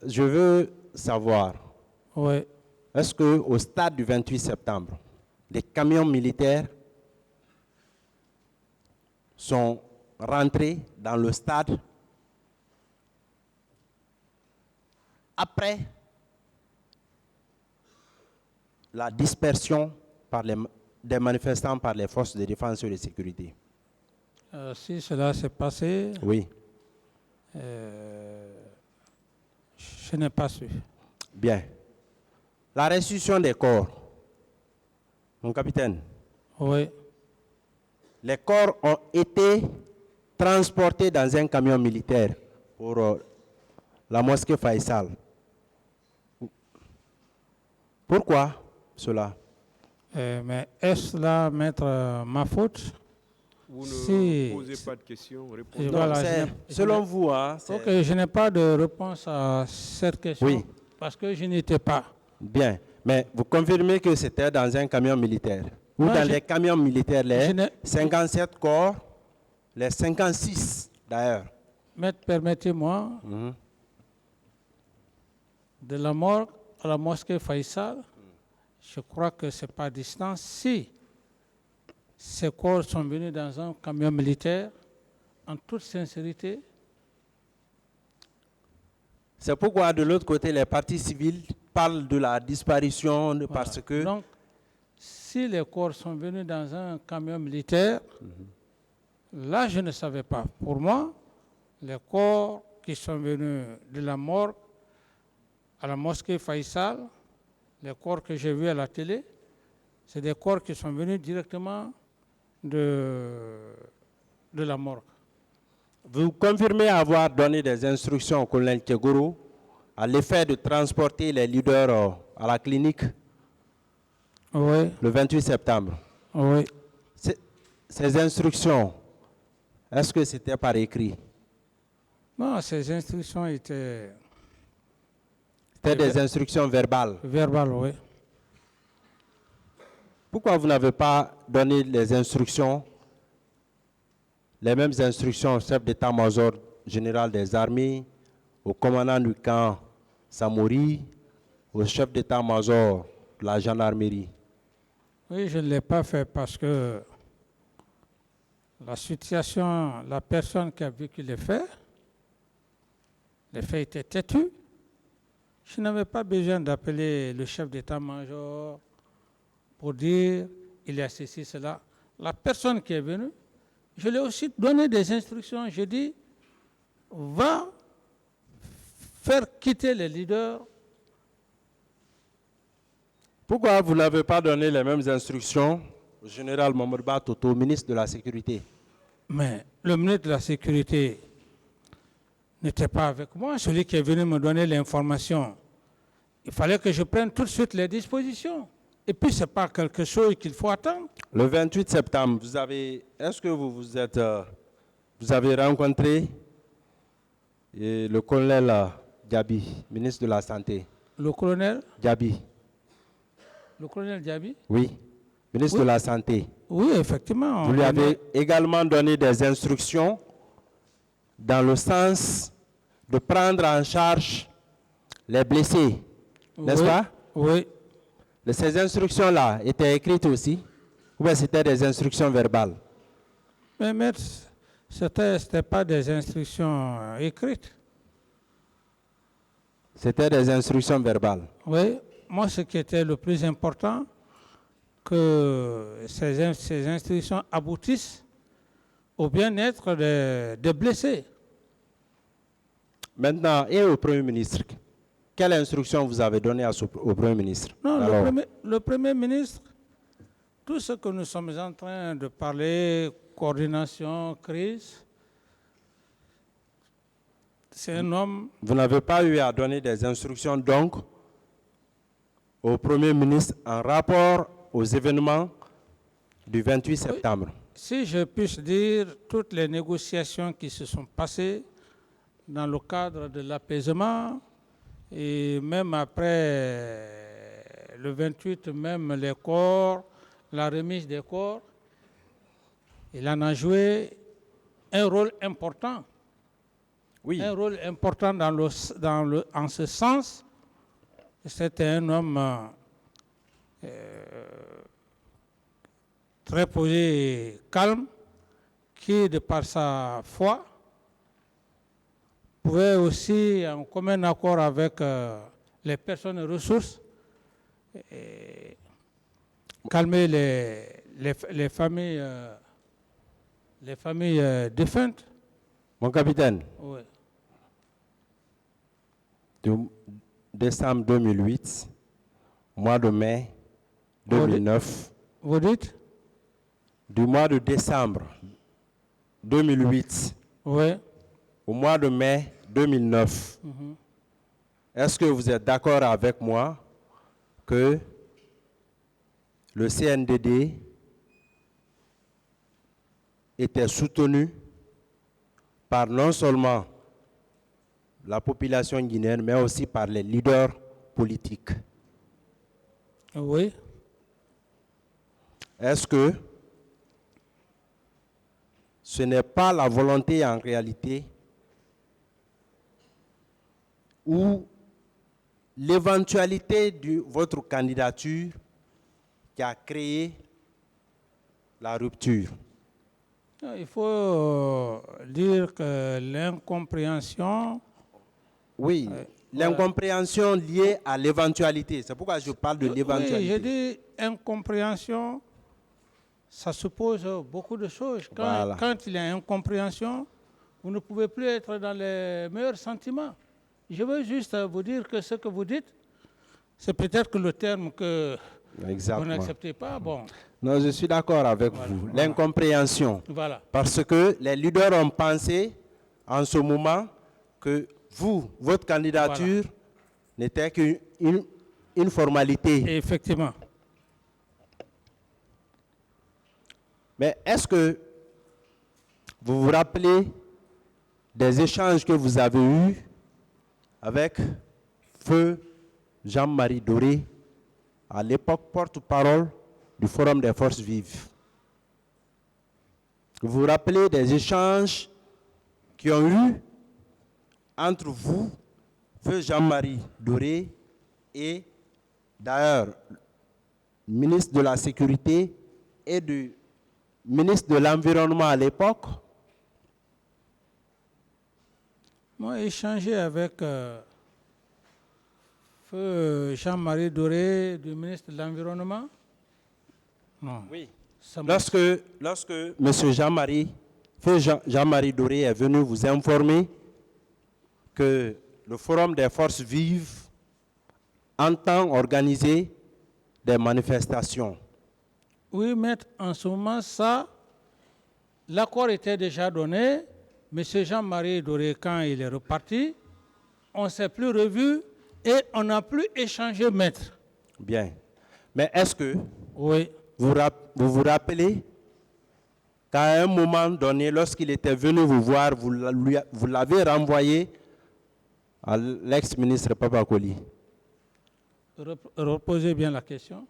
je veux savoir, Oui. est-ce qu'au stade du 28 septembre, les camions militaires sont rentrés dans le stade après la dispersion des manifestants par les forces de défense et de sécurité? Si cela s'est passé, Oui. je n'ai pas su. Bien. La restitution des corps, mon capitaine, Oui. les corps ont été transportés dans un camion militaire pour la mosquée Faisal. Pourquoi cela? Mais est-ce là, maître, ma faute? Vous ne Si- posez pas de questions, répondez. Et Non, voilà, c'est selon vous. Hein, Ok, je n'ai pas de réponse à cette question Oui. parce que je n'étais pas. Bien. Mais vous confirmez que c'était dans un camion militaire? Ou Non, dans je- les camions militaires, je les n'ai- 57 corps, les 56 d'ailleurs. Maître, permettez-moi, de la morgue à la mosquée Faisal, je crois que ce n'est pas distant. Si ces corps sont venus dans un camion militaire, en toute sincérité, C'est pourquoi de l'autre côté, les partis civils parlent de la disparition parce voilà. que... Donc, si les corps sont venus dans un camion militaire, là, je ne savais pas. Pour moi, les corps qui sont venus de la morgue à la mosquée Faisal, les corps que j'ai vus à la télé, c'est des corps qui sont venus directement de la morgue. Vous confirmez avoir donné des instructions au colonel Kegoro à l'effet de transporter les leaders à la clinique Oui, le 28 septembre. oui. Ces instructions, est-ce que c'était par écrit? Non, ces instructions étaient C'était des instructions verbales. verbales, oui. Pourquoi vous n'avez pas donné les instructions, les mêmes instructions au chef d'état-major général des armées, au commandant du camp Samori, au chef d'état-major de la gendarmerie? Oui, je ne l'ai pas fait parce que la situation, la personne qui a vécu les faits étaient têtus. Je n'avais pas besoin d'appeler le chef d'état-major pour dire il y a ceci, cela. La personne qui est venue, je lui ai aussi donné des instructions. Je dis, va faire quitter les leaders. Pourquoi vous n'avez pas donné les mêmes instructions au général Mamoudba Toto, ministre de la Sécurité? Mais le ministre de la Sécurité n'était pas avec moi, celui qui est venu me donner l'information. Il fallait que je prenne tout de suite les dispositions. Et puis, ce n'est pas quelque chose qu'il faut attendre. Le 28 septembre, est-ce que vous avez rencontré le colonel Diaby, ministre de la Santé? Le colonel Diaby, Diaby? oui, ministre de la Santé. Oui, effectivement. Vous lui avez également donné des instructions dans le sens de prendre en charge les blessés, n'est-ce pas? Oui. Ces instructions-là étaient écrites aussi, ou bien c'était des instructions verbales? Mais maître, ce n'était pas des instructions écrites. C'était des instructions verbales. Oui, moi, ce qui était le plus important, que ces instructions aboutissent au bien-être des blessés. Maintenant, et au Premier ministre, quelle instruction vous avez donnée au Premier ministre? Non, Alors, le Premier ministre, tout ce que nous sommes en train de parler, coordination, crise, c'est un homme... vous n'avez pas eu à donner des instructions donc au Premier ministre en rapport aux événements du 28 septembre. Si je puis dire, toutes les négociations qui se sont passées dans le cadre de l'apaisement, et même après le 28, même les corps, la remise des corps, il en a joué un rôle important. Oui, un rôle important en ce sens. C'était un homme très posé et calme, qui, de par sa foi, pouvait aussi, en commun accord avec les personnes ressources, calmer les familles, défuntes. mon capitaine, Oui. de décembre 2008, mois de mai 2009, Vous dites? du mois de décembre 2008 Oui. au mois de mai 2009, est-ce que vous êtes d'accord avec moi que le CNDD était soutenu par non seulement la population guinéenne, mais aussi par les leaders politiques? Oui. Est-ce que ce n'est pas la volonté en réalité ou l'éventualité de votre candidature qui a créé la rupture? Il faut dire que l'incompréhension, Oui, l'incompréhension liée à l'éventualité. C'est pourquoi je parle de oui, l'éventualité. je dis incompréhension, ça suppose beaucoup de choses. Voilà. Quand il y a incompréhension, vous ne pouvez plus être dans les meilleurs sentiments. Je veux juste vous dire que ce que vous dites, c'est peut-être que le terme que vous Exactement. n'acceptez pas, bon, Non, je suis d'accord avec vous. L'incompréhension. voilà. Parce que les leaders ont pensé en ce moment que vous, votre candidature n'était qu'une formalité. Et effectivement. Mais est-ce que vous vous rappelez des échanges que vous avez eus avec Feu Jean-Marie Doré, à l'époque porte-parole du Forum des Forces Vives? Vous vous rappelez des échanges qui ont eu entre vous, Feu Jean-Marie Doré, et d'ailleurs le ministre de la Sécurité et du ministre de l'Environnement à l'époque? Moi, j'ai échangé avec Feu Jean-Marie Doré, du ministre de l'Environnement. Non. Oui. Ça m'a- Lorsque M. Feu Jean-Marie Doré est venu vous informer que le Forum des Forces Vives entend organiser des manifestations. Oui, maître, en ce moment, ça, l'accord était déjà donné. Monsieur Jean-Marie Doré, quand il est reparti, on ne s'est plus revu et on n'a plus échangé, maître. Bien. Mais est-ce que Oui, vous vous rappelez qu'à un moment donné, lorsqu'il était venu vous voir, vous l'avez renvoyé à l'ex-ministre Papakoli? reposez bien la question.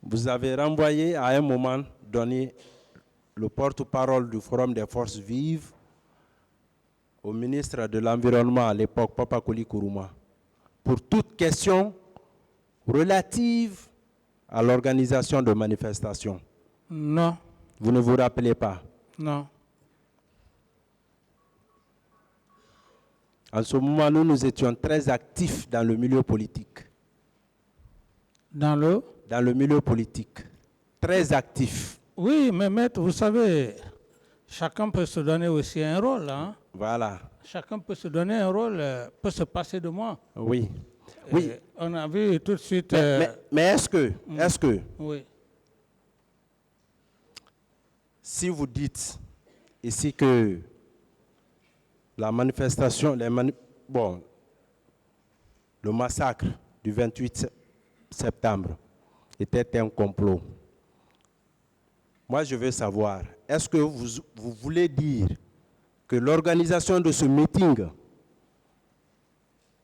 Vous avez renvoyé à un moment donné le porte-parole du Forum des Forces Vives au ministre de l'Environnement à l'époque, Papakoli Kourouma, pour toute question relative à l'organisation de manifestations. Non, Vous ne vous rappelez pas? non. En ce moment, nous étions très actifs dans le milieu politique. Dans le... Dans le milieu politique. Très actifs. Oui, mais maître, vous savez, chacun peut se donner aussi un rôle. Hein? Voilà. Chacun peut se donner un rôle, peut se passer de moi. Oui. Oui. On a vu tout de suite... Mais est-ce que, oui. si vous dites ici que la manifestation, le massacre du 28 septembre était un complot, moi je veux savoir, est-ce que vous voulez dire que l'organisation de ce meeting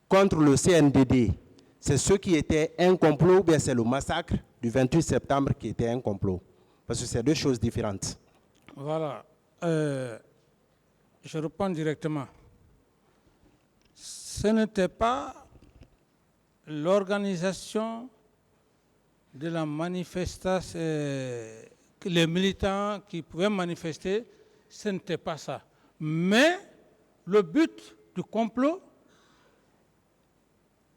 contre le CNDD, c'est ce qui était un complot, ou bien c'est le massacre du 28 septembre qui était un complot? Parce que c'est deux choses différentes. Voilà. Je réponds directement. ce n'était pas l'organisation de la manifestation, les militants qui pouvaient manifester, ce n'était pas ça. Mais le but du complot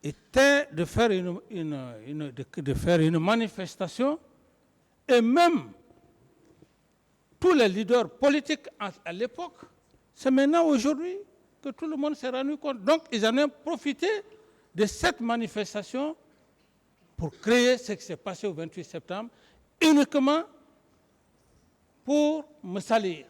était de faire une manifestation, et même tous les leaders politiques à l'époque, c'est maintenant aujourd'hui que tout le monde s'est rendu compte. Donc ils en ont profité de cette manifestation pour créer ce qui s'est passé au 28 septembre, uniquement pour me salir.